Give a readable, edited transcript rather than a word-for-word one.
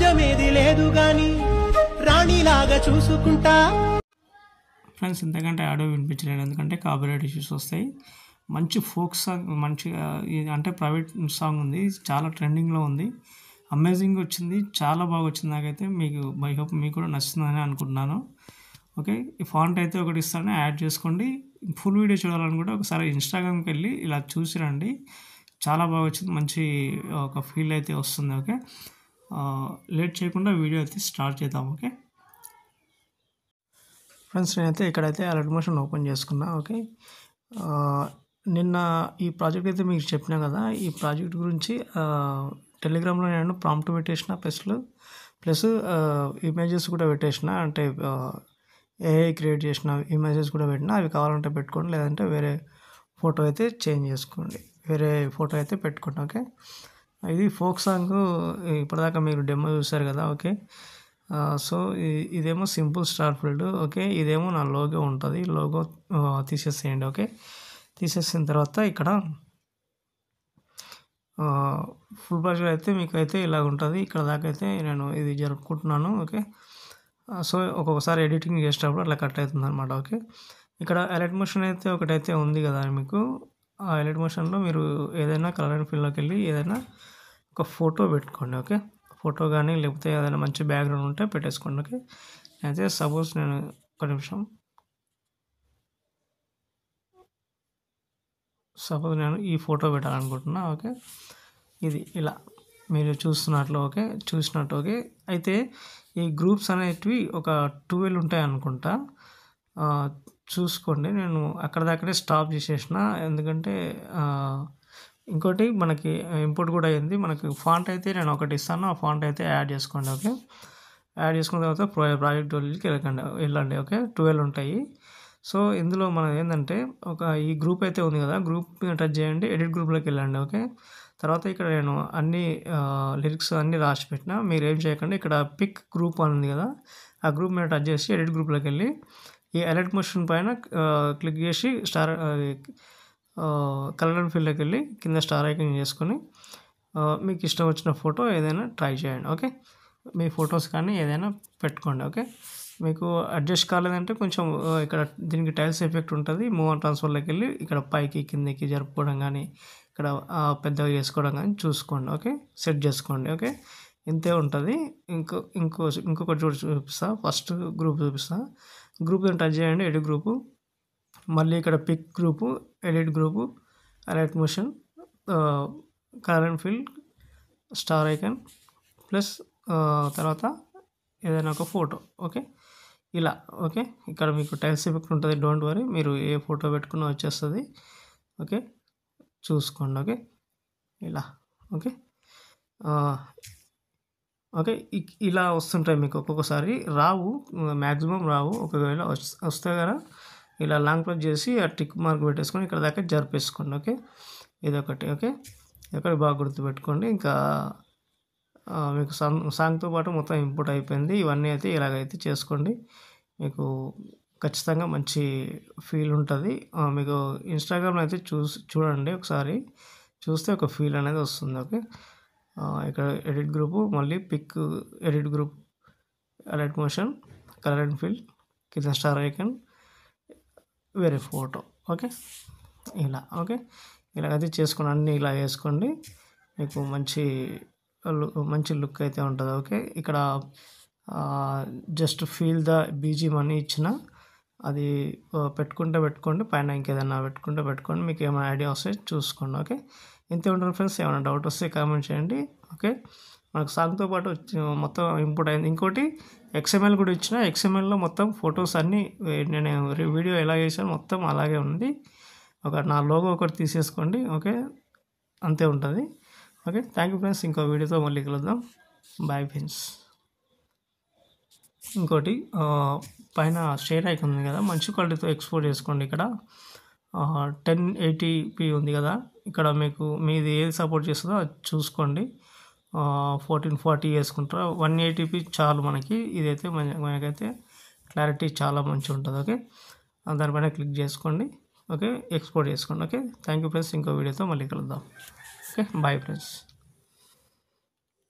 రాజ్యమేది లేదు గాని రాణిలాగా చూసుకుంటా. ఫ్రెండ్స్ ఇంతకంటే ఆడియో వినిపించలేదు, ఎందుకంటే కాపీరైట్ ఇష్యూస్ వస్తాయి. మంచి ఫోక్ సాంగ్, మంచిగా అంటే ప్రైవేట్ సాంగ్ ఉంది, చాలా ట్రెండింగ్లో ఉంది, అమేజింగ్ వచ్చింది, చాలా బాగా వచ్చింది నాకైతే. మీకు ఐ హోప్ మీకు కూడా నచ్చుతుందని అనుకుంటున్నాను. ఓకే, ఈ ఫాంట్ అయితే ఒకటి ఇస్తాను, యాడ్ చేసుకోండి. ఫుల్ వీడియో చూడాలనుకుంటే ఒకసారి ఇన్స్టాగ్రామ్కి వెళ్ళి ఇలా చూసి రండి, చాలా బాగా వచ్చింది, మంచి ఒక ఫీల్ అయితే వస్తుంది. ఓకే, లేట్ చేయకుండా వీడియో అయితే స్టార్ట్ చేద్దాం. ఓకే ఫ్రెండ్స్, నేనైతే ఇక్కడైతే అలర్ట్ మోషన్ ఓపెన్ చేసుకున్నా. ఓకే, నిన్న ఈ ప్రాజెక్ట్ అయితే మీకు చెప్పినా కదా, ఈ ప్రాజెక్ట్ గురించి టెలిగ్రామ్లో నేను ప్రాంప్ట్ పెట్టేసిన, ప్లస్ ఇమేజెస్ కూడా పెట్టేసిన, అంటే ఏఐ క్రియేట్ చేసిన ఇమేజెస్ కూడా పెట్టినా. అవి కావాలంటే పెట్టుకోండి, లేదంటే వేరే ఫోటో అయితే చేంజ్ చేసుకోండి, వేరే ఫోటో అయితే పెట్టుకోండి. ఓకే, ఇది ఫోక్ సాంగ్, ఇప్పటిదాకా మీరు డెమో చూసారు కదా. ఓకే, సో ఇదేమో సింపుల్ స్టార్ ఫీల్డ్. ఓకే, ఇదేమో నా లోగో ఉంటుంది, లోగో తీసేసేయండి. ఓకే, తీసేసిన తర్వాత ఇక్కడ ఫుల్ ప్రాజెక్ట్ అయితే మీకు అయితే ఇలా ఉంటుంది. ఇక్కడ దాకా అయితే నేను ఇది జరుపుకుంటున్నాను. ఓకే, సో ఒక్కొక్కసారి ఎడిటింగ్ చేసేటప్పుడు అట్లా కట్ అవుతుంది అనమాట. ఓకే, ఇక్కడ ఎలైట్ మోషన్ అయితే ఒకటైతే ఉంది కదా మీకు. ఆ ఎలైట్ మోషన్లో మీరు ఏదైనా కలర్ అండ్ ఫీల్డ్లోకి వెళ్ళి ఏదైనా ఒక ఫోటో పెట్టుకోండి. ఓకే, ఫోటో కానీ లేకపోతే ఏదైనా మంచి బ్యాక్గ్రౌండ్ ఉంటే పెట్టేసుకోండి. ఓకే, అయితే సపోజ్ నేను ఒక నిమిషం, సపోజ్ నేను ఈ ఫోటో పెట్టాలనుకుంటున్నా. ఓకే, ఇది ఇలా మీరు చూస్తున్నట్లు. ఓకే, చూసినట్టు. ఓకే, అయితే ఈ గ్రూప్స్ అనేటివి ఒక 12 ఉంటాయి అనుకుంటా, చూసుకోండి. నేను అక్కడ దాకానే స్టాప్ చేసేసిన, ఎందుకంటే ఇంకోటి మనకి ఇంపోర్ట్ కూడా అయింది. మనకి ఫాంట్ అయితే నేను ఒకటి ఇస్తాను, ఆ ఫాంట్ అయితే యాడ్ చేసుకోండి. ఓకే, యాడ్ చేసుకున్న తర్వాత ప్రాజెక్ట్ వాళ్ళకి వెళ్ళండి. ఓకే, 12 ఉంటాయి. సో ఇందులో మనం ఏంటంటే ఈ గ్రూప్ అయితే ఉంది కదా, గ్రూప్ టచ్ చేయండి, ఎడిట్ గ్రూప్లోకి వెళ్ళండి. ఓకే, తర్వాత ఇక్కడ నేను అన్ని లిరిక్స్ అన్నీ రాసి పెట్టిన. మీరు ఏం చేయకండి, ఇక్కడ పిక్ గ్రూప్ అని ఉంది కదా, ఆ గ్రూప్ మీద టచ్ చేసి ఎడిట్ గ్రూప్లోకి వెళ్ళి ఈ అలర్ట్ మోషన్ పైన క్లిక్ చేసి స్టార్ కలర్ అండ్ ఫీల్డ్లోకి వెళ్ళి కింద స్టార్ ఐకాన్ చేసుకొని మీకు ఇష్టం వచ్చిన ఫోటో ఏదైనా ట్రై చేయండి. ఓకే, మీ ఫొటోస్ కానీ ఏదైనా పెట్టుకోండి. ఓకే, మీకు అడ్జస్ట్ కాలేదంటే కొంచెం ఇక్కడ దీనికి టైల్స్ ఎఫెక్ట్ ఉంటుంది, మూవ్ ఆన్ ట్రాన్స్ఫర్లోకి వెళ్ళి ఇక్కడ పైకి కిందకి జరుపుకోవడం కానీ ఇక్కడ పెద్దగా చేసుకోవడం కానీ చూసుకోండి. ఓకే, సెట్ చేసుకోండి. ఓకే, ఇంతే ఉంటుంది. ఇంకొకటి చూపిస్తా. ఫస్ట్ గ్రూప్ చూపిస్తా. గ్రూప్ టచ్ చేయండి, ఎడిట్ గ్రూపు, మళ్ళీ ఇక్కడ pick group, edit group, Alight Motion, colour and field, star icon, plus తర్వాత ఏదైనా ఒక ఫోటో. ఓకే, ఇలా. ఓకే, ఇక్కడ మీకు టైల్స్ ఎఫెక్ట్ ఉంటుంది, డోంట్ వరీ, మీరు ఏ ఫోటో పెట్టుకున్నా వచ్చేస్తుంది. ఓకే, చూసుకోండి. ఓకే, ఇలా. ఓకే, ఓకే, ఇలా వస్తుంటాయి మీకు. ఒక్కొక్కసారి రావు, మ్యాక్సిమం రావు. ఒకవేళ వస్తే కదా ఇలా లాంగ్ ప్రెస్ చేసి ఆ టిక్ మార్క్ పెట్టేసుకొని ఇక్కడ దాకా జరిపేసుకోండి. ఓకే, ఇదొకటి. ఓకే, ఇదొకటి బాగా గుర్తుపెట్టుకోండి. ఇంకా మీకు సాంగ్తో పాటు మొత్తం ఇంపోర్ట్ అయిపోయింది. ఇవన్నీ అయితే ఇలాగైతే చేసుకోండి, మీకు ఖచ్చితంగా మంచి ఫీల్ ఉంటుంది. మీకు ఇన్స్టాగ్రామ్లో అయితే చూడండి, ఒకసారి చూస్తే ఒక ఫీల్ అనేది వస్తుంది. ఓకే, ఇక్కడ ఎడిట్ గ్రూపు, మళ్ళీ pick, edit group, Alight Motion, colour and field, కింద స్టార్ ఐకాన్, వేరే ఫోటో. ఓకే, ఇలా. ఓకే, ఇలాగైతే చేసుకోండి, అన్నీ ఇలా వేసుకోండి, మీకు మంచి లుక్ అయితే ఉంటుంది. ఓకే, ఇక్కడ జస్ట్ ఫీల్ ద బీజిఎం అని ఇచ్చిన, అది పెట్టుకోండి, పైన ఇంకేదైనా పెట్టుకోండి, మీకు ఏమైనా ఐడియా వస్తే చూసుకోండి. ఓకే, ఇంతే ఉంటుంది ఫ్రెండ్స్. ఏమైనా డౌట్ వస్తే కామెంట్ చేయండి. ఓకే, మనకు సాంగ్తో పాటు మొత్తం ఇంపోర్ట్ అయింది. ఇంకోటి XML కూడా ఇచ్చిన, XMLలో మొత్తం ఫొటోస్ అన్నీ నేను వీడియో ఎలా చేశాను మొత్తం అలాగే ఉంది. నా లోగో ఒకటి తీసేసుకోండి. ఓకే, అంతే ఉంటుంది. Okay, thank you friends. ఇంకో వీడియోతో మళ్ళీ కలుద్దాం. Bye friends. ఇంకోటి పైన షేర్ ఐకాన్ ఉంది కదా, మంచి క్వాలిటీతో ఎక్స్పోర్ట్ చేసుకోండి. ఇక్కడ 1080p ఉంది కదా, ఇక్కడ మీకు మీది ఏది సపోర్ట్ చేస్తుందో అది చూసుకోండి. 1440 వేసుకుంటారా, 180p చాలు మనకి. ఇదైతే మనకైతే క్లారిటీ చాలా మంచిగా ఉంటుంది. ఓకే, దానిపైన క్లిక్ చేసుకోండి. ఓకే, ఎక్స్పోర్ట్ చేసుకోండి. Okay, thank you friends. ఇంకో వీడియోతో మళ్ళీ కలుద్దాం. Okay, bye friends.